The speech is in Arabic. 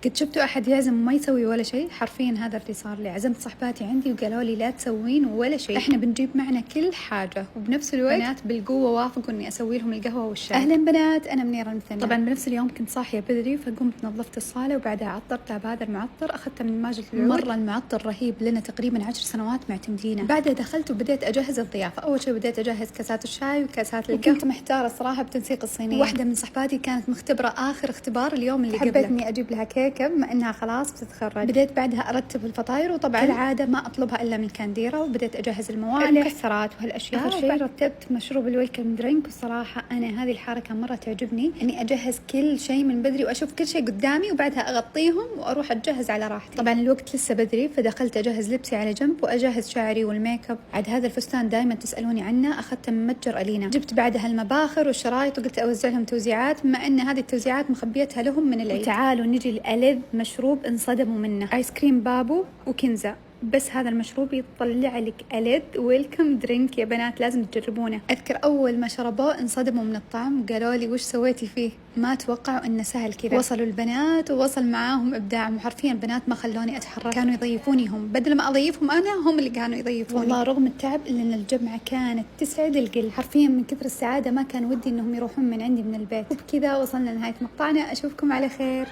قد شفتوا أحد يعزم وما يسوي ولا شيء؟ حرفيا هذا اللي صار لي. عزمت صحباتي عندي وقالوا لي لا تسوين ولا شيء، احنا بنجيب معنا كل حاجة، وبنفس الوقت بنات بالقوة وافقوا اني اسوي لهم القهوة والشاي. اهلا بنات، انا منيرة المثنى. طبعا بنفس اليوم كنت صاحية بدري، فقمت نظفت الصالة وبعدها عطرتها بهذا المعطر، اخذته من ماجد العود. مرة المعطر رهيب، لنا تقريبا 10 سنوات معتمدينه. بعدها دخلت وبديت اجهز الضيافة. اول شيء بديت اجهز كاسات الشاي وكاسات القهوة. كنت محتارة صراحة بتنسيق الصينية. واحدة من صحباتي كانت مختبرة اخر اختبار اليوم اللي قبله، حبيت اني اجيب لها كيكة بما انها خلاص بتتخرج. بديت بعدها ارتب الفطاير، وطبعا كالعاده ما اطلبها الا من كانديرا، وبديت اجهز الموالح المكسرات وهالاشياء. اخر شيء رتبت مشروب الويلكم درينك، والصراحه انا هذه الحركه مره تعجبني، اني اجهز كل شيء من بدري واشوف كل شيء قدامي وبعدها اغطيهم واروح اتجهز على راحتي. طبعا الوقت لسه بدري، فدخلت اجهز لبسي على جنب واجهز شعري والميك اب. عاد هذا الفستان دائما تسالوني عنه، اخذته من متجر الينا. جبت بعدها المباخر والشرايط وقلت اوزعهم توزيعات، بما ان هذه التوزيعات مخبيتها لهم من العيد. تعالوا نجي لألذ مشروب انصدموا منه، ايس كريم بابو وكنزة. بس هذا المشروب يطلع لك ألذ ويلكم درينك يا بنات، لازم تجربونه. اذكر اول ما شربوه انصدموا من الطعم وقالوا لي وش سويتي فيه، ما توقعوا انه سهل كذا. وصلوا البنات ووصل معاهم ابداعهم، حرفيا البنات ما خلوني اتحرك، كانوا يضيفوني هم بدل ما اضيفهم انا، هم اللي كانوا يضيفوني. والله رغم التعب الا ان الجمعه كانت تسعد القلب، حرفيا من كثر السعاده ما كان ودي انهم يروحون من عندي من البيت. وبكذا وصلنا لنهايه مقطعنا، اشوفكم على خير.